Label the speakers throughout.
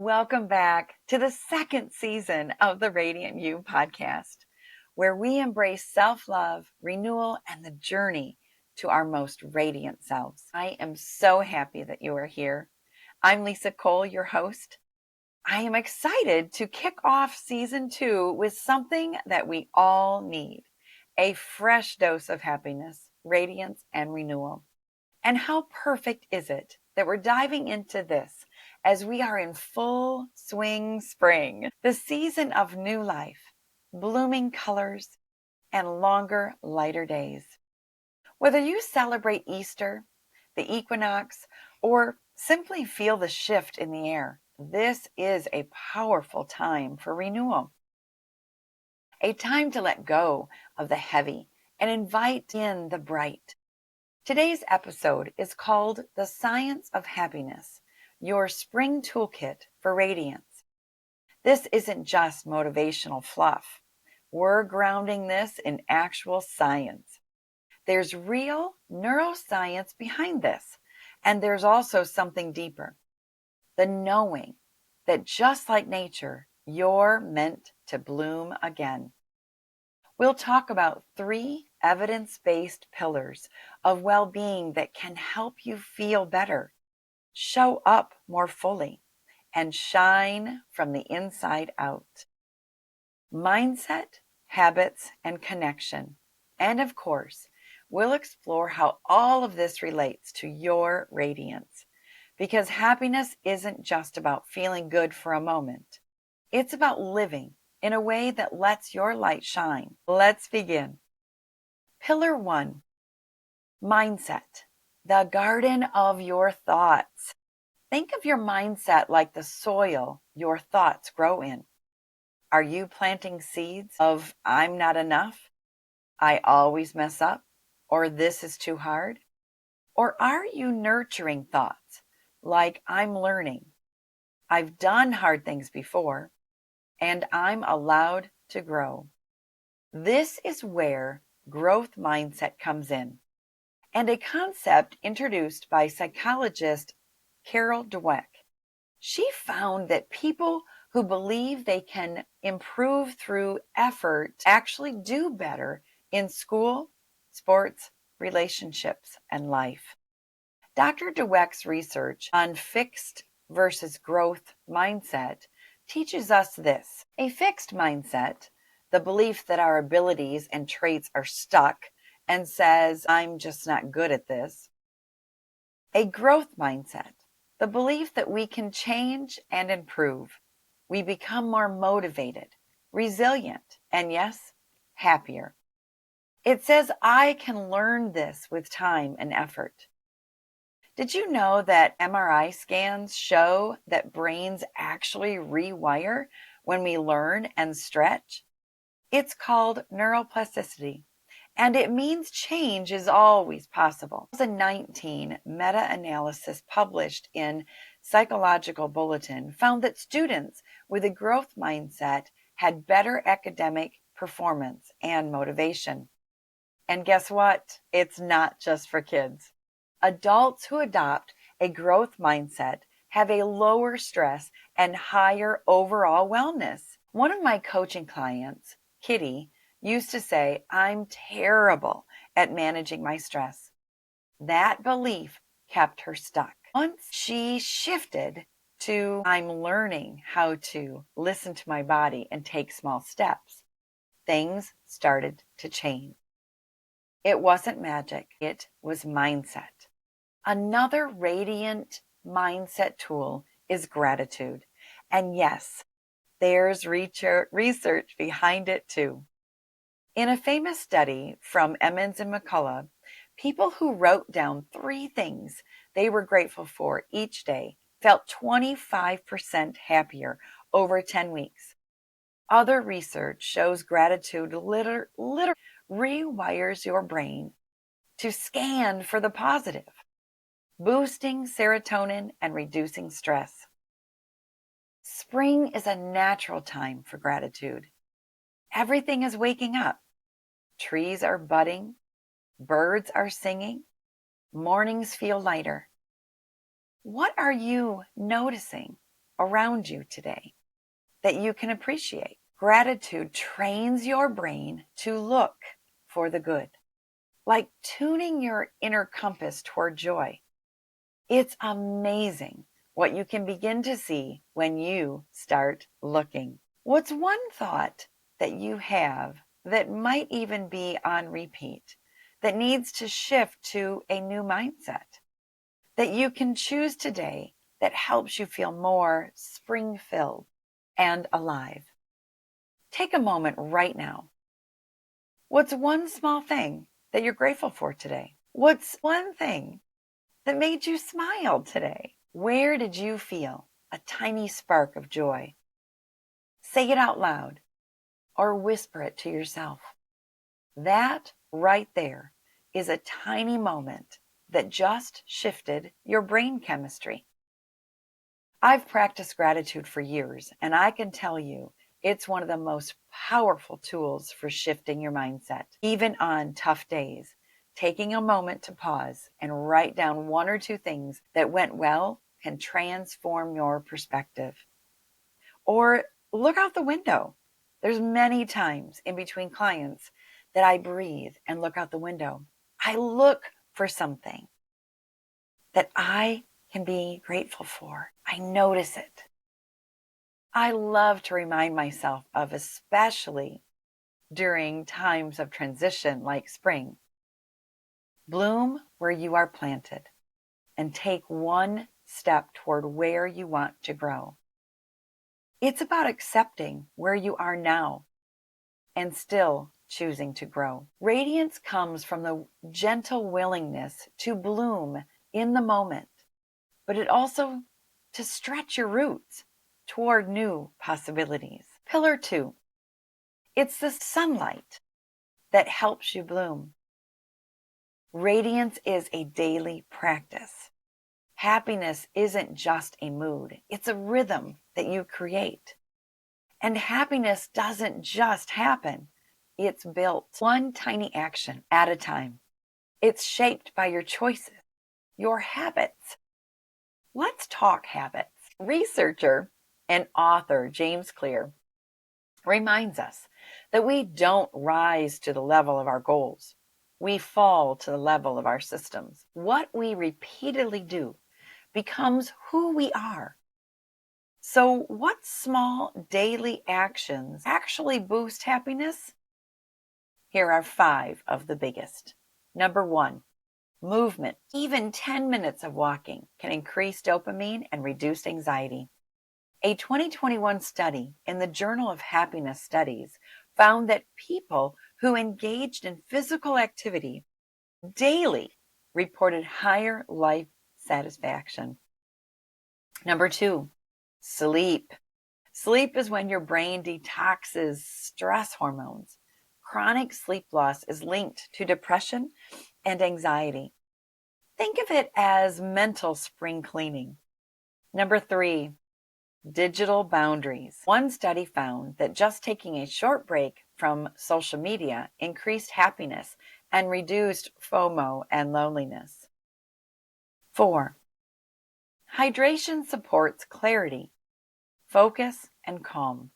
Speaker 1: Welcome back to the second season of the Radiant You podcast, where we embrace self-love, renewal, and the journey to our most radiant selves. I am so happy that you are here. I'm Lisa Cole, your host. I am excited to kick off season 2 with something that we all need, a fresh dose of happiness, radiance, and renewal. And how perfect is it that we're diving into this as we are in full swing spring, the season of new life, blooming colors, and longer, lighter days. Whether you celebrate Easter, the equinox, or simply feel the shift in the air, this is a powerful time for renewal. A time to let go of the heavy and invite in the bright. Today's episode is called The Science of Happiness, your Spring Toolkit for Radiance. This isn't just motivational fluff. We're grounding this in actual science. There's real neuroscience behind this, and there's also something deeper. The knowing that just like nature, you're meant to bloom again. We'll talk about 3 evidence-based pillars of well-being that can help you feel better, show up more fully, and shine from the inside out. Mindset, habits, and connection. And of course, we'll explore how all of this relates to your radiance. Because happiness isn't just about feeling good for a moment. It's about living in a way that lets your light shine. Let's begin. Pillar 1, mindset, the garden of your thoughts. Think of your mindset like the soil your thoughts grow in. Are you planting seeds of I'm not enough, I always mess up, or this is too hard? Or are you nurturing thoughts like I'm learning, I've done hard things before, and I'm allowed to grow? This is where growth mindset comes in, and a concept introduced by psychologist Carol Dweck. She found that people who believe they can improve through effort actually do better in school, sports, relationships, and life. Dr. Dweck's research on fixed versus growth mindset teaches us this. A fixed mindset, the belief that our abilities and traits are stuck and says, I'm just not good at this. A growth mindset, the belief that we can change and improve. We become more motivated, resilient, and yes, happier. It says, I can learn this with time and effort. Did you know that MRI scans show that brains actually rewire when we learn and stretch? It's called neuroplasticity, and it means change is always possible. A 2019 meta-analysis published in Psychological Bulletin found that students with a growth mindset had better academic performance and motivation. And guess what? It's not just for kids. Adults who adopt a growth mindset have a lower stress and higher overall wellness. One of my coaching clients, Kitty, used to say, I'm terrible at managing my stress. That belief kept her stuck. Once she shifted to, I'm learning how to listen to my body and take small steps, things started to change. It wasn't magic, it was mindset. Another radiant mindset tool is gratitude. And yes, there's research behind it too. In a famous study from Emmons and McCullough, people who wrote down 3 things they were grateful for each day felt 25% happier over 10 weeks. Other research shows gratitude literally rewires your brain to scan for the positive, boosting serotonin and reducing stress. Spring is a natural time for gratitude. Everything is waking up. Trees are budding, birds are singing, mornings feel lighter. What are you noticing around you today that you can appreciate. Gratitude trains your brain to look for the good, like tuning your inner compass toward joy. It's amazing what you can begin to see when you start looking. What's one thought that you have that might even be on repeat that needs to shift to a new mindset that you can choose today that helps you feel more spring-filled and alive? Take a moment right now. What's one small thing that you're grateful for today? What's one thing that made you smile today? Where did you feel a tiny spark of joy? Say it out loud or whisper it to yourself. That right there is a tiny moment that just shifted your brain chemistry. I've practiced gratitude for years, and I can tell you it's one of the most powerful tools for shifting your mindset. Even on tough days, taking a moment to pause and write down one or two things that went well can transform your perspective. Or look out the window. There's many times in between clients that I breathe and look out the window. I look for something that I can be grateful for. I notice it. I love to remind myself of, especially during times of transition like spring. Bloom where you are planted and take one step toward where you want to grow. It's about accepting where you are now and still choosing to grow. Radiance comes from the gentle willingness to bloom in the moment, but it also to stretch your roots toward new possibilities. Pillar 2, it's the sunlight that helps you bloom. Radiance is a daily practice. Happiness isn't just a mood, it's a rhythm that you create. And happiness doesn't just happen, it's built one tiny action at a time. It's shaped by your choices, your habits. Let's talk habits. Researcher and author James Clear reminds us that we don't rise to the level of our goals. We fall to the level of our systems. What we repeatedly do becomes who we are. So, what small daily actions actually boost happiness? Here are 5 of the biggest. Number 1, movement. Even 10 minutes of walking can increase dopamine and reduce anxiety. A 2021 study in the Journal of Happiness Studies found that people who engaged in physical activity daily reported higher life satisfaction. Number 2, sleep. Sleep is when your brain detoxes stress hormones. Chronic sleep loss is linked to depression and anxiety. Think of it as mental spring cleaning. Number 3, digital boundaries. One study found that just taking a short break from social media increased happiness and reduced FOMO and loneliness. 4, hydration supports clarity, focus, and calm.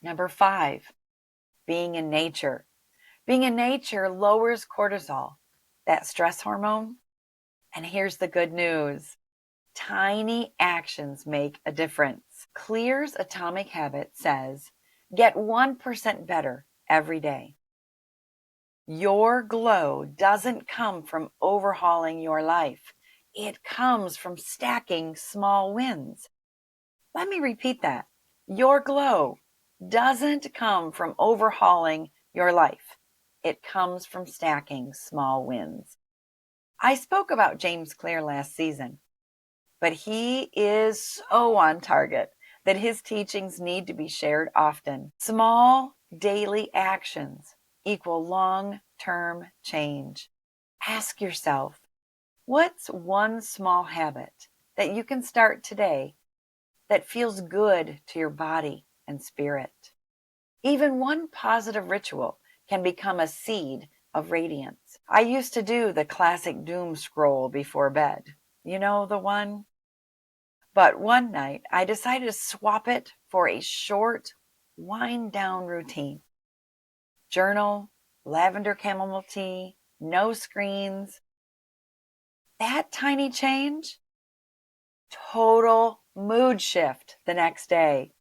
Speaker 1: Number 5, being in nature. Being in nature lowers cortisol, that stress hormone. And here's the good news. Tiny actions make a difference. Clear's Atomic Habit says, get 1% better every day. Your glow doesn't come from overhauling your life. It comes from stacking small wins. Let me repeat that. Your glow doesn't come from overhauling your life. It comes from stacking small wins. I spoke about James Clear last season, but he is so on target that his teachings need to be shared often. Small daily actions equal long-term change. Ask yourself, what's one small habit that you can start today that feels good to your body and spirit? Even one positive ritual can become a seed of radiance. I used to do the classic doom scroll before bed. You know the one? But one night I decided to swap it for a short wind down routine. Journal, lavender chamomile tea, no screens. That tiny change, total mood shift the next day.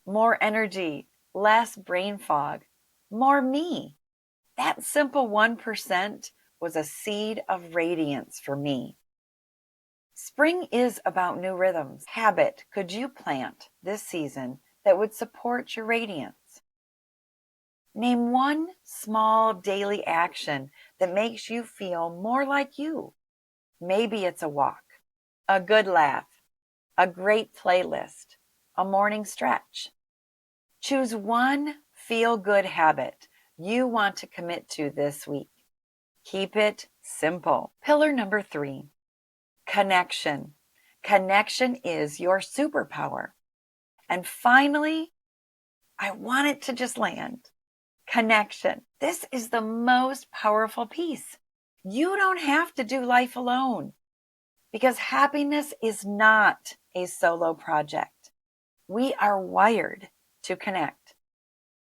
Speaker 1: More energy, less brain fog, more me. That simple 1% was a seed of radiance for me. Spring is about new rhythms. Habit could you plant this season that would support your radiance? Name one small daily action that makes you feel more like you. Maybe it's a walk, a good laugh, a great playlist, a morning stretch. Choose one feel-good habit you want to commit to this week. Keep it simple. Pillar number 3, connection. Connection is your superpower. And finally, I want it to just land. Connection. This is the most powerful piece. You don't have to do life alone because happiness is not a solo project. We are wired to connect.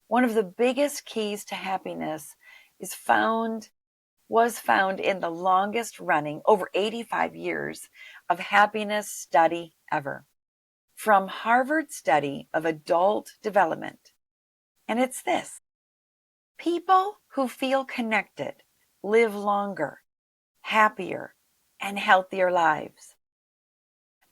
Speaker 1: One of the biggest keys to happiness was found in the longest running, over 85 years of happiness study ever, from Harvard study of adult development. And it's this: people who feel connected live longer, happier, and healthier lives.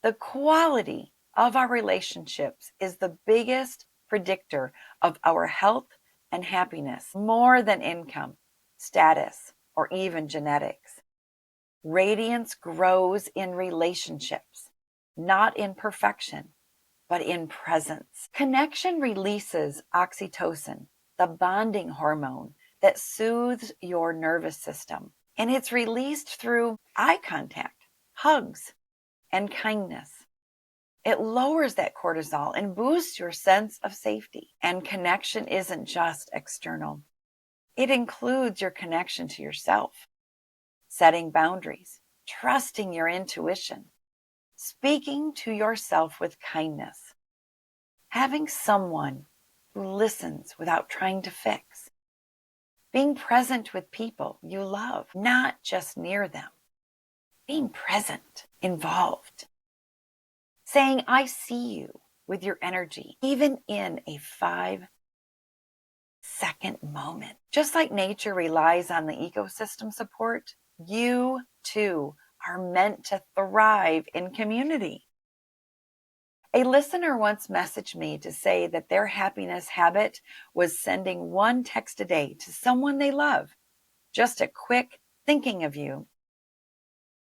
Speaker 1: The quality of our relationships is the biggest predictor of our health and happiness, more than income, status, or even genetics. Radiance grows in relationships, not in perfection, but in presence. Connection releases oxytocin, the bonding hormone that soothes your nervous system. And it's released through eye contact, hugs, and kindness. It lowers that cortisol and boosts your sense of safety. And connection isn't just external. It includes your connection to yourself, setting boundaries, trusting your intuition, speaking to yourself with kindness, having someone who listens without trying to fix, being present with people you love, not just near them, being present, involved, saying, I see you with your energy, even in a 5-second moment. Just like nature relies on the ecosystem support, you too are meant to thrive in community. A listener once messaged me to say that their happiness habit was sending one text a day to someone they love, just a quick thinking of you.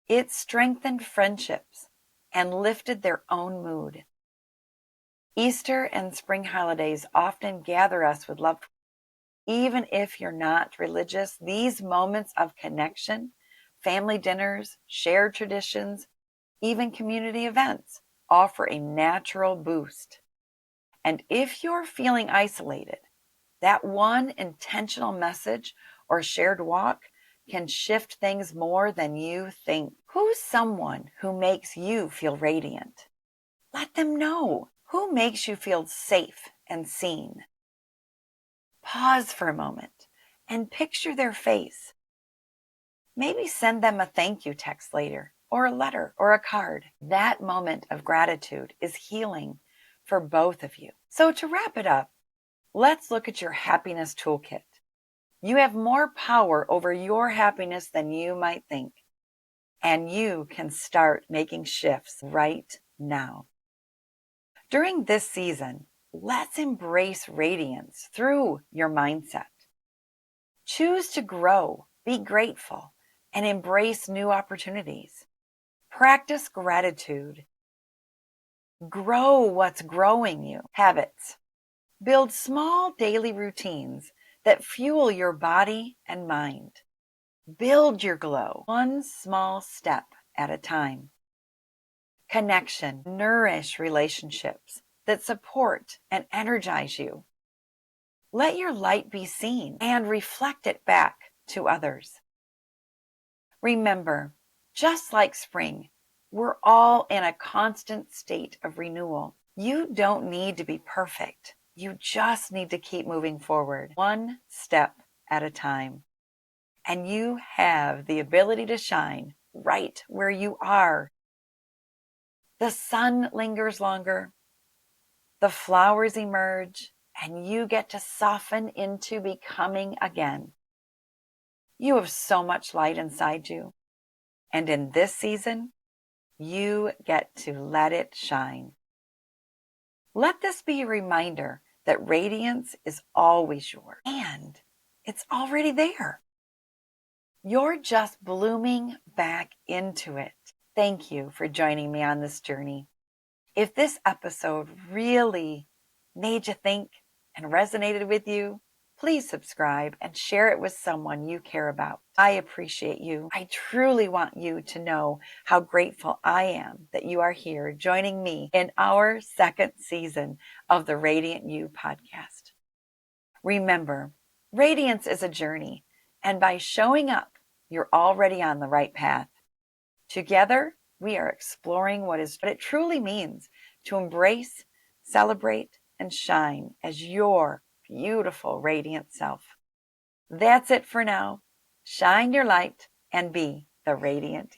Speaker 1: It strengthened friendships and lifted their own mood. Easter and spring holidays often gather us with loved ones. Even if you're not religious, these moments of connection, family dinners, shared traditions, even community events, offer a natural boost. And if you're feeling isolated, that one intentional message or shared walk can shift things more than you think. Who's someone who makes you feel radiant? Let them know. Who makes you feel safe and seen? Pause for a moment and picture their face. Maybe send them a thank you text later, or a letter, or a card. That moment of gratitude is healing for both of you. So to wrap it up, let's look at your happiness toolkit. You have more power over your happiness than you might think, and you can start making shifts right now. During this season, let's embrace radiance through your mindset. Choose to grow, be grateful, and embrace new opportunities. Practice gratitude. Grow what's growing you. Habits. Build small daily routines that fuel your body and mind. Build your glow, one small step at a time. Connection. Nourish relationships that support and energize you. Let your light be seen and reflect it back to others. Remember, just like spring, We're all in a constant state of renewal. You don't need to be perfect. You just need to keep moving forward, one step at a time. And you have the ability to shine right where you are. The sun lingers longer, the flowers emerge, and you get to soften into becoming again. You have so much light inside you. And in this season, you get to let it shine. Let this be a reminder that radiance is always yours and it's already there. You're just blooming back into it. Thank you for joining me on this journey. If this episode really made you think and resonated with you, please subscribe and share it with someone you care about. I appreciate you. I truly want you to know how grateful I am that you are here joining me in our second season of the Radiant You podcast. Remember, radiance is a journey, and by showing up, you're already on the right path. Together, we are exploring what it truly means to embrace, celebrate, and shine as your beautiful, radiant self. That's it for now. Shine your light and be the radiant you.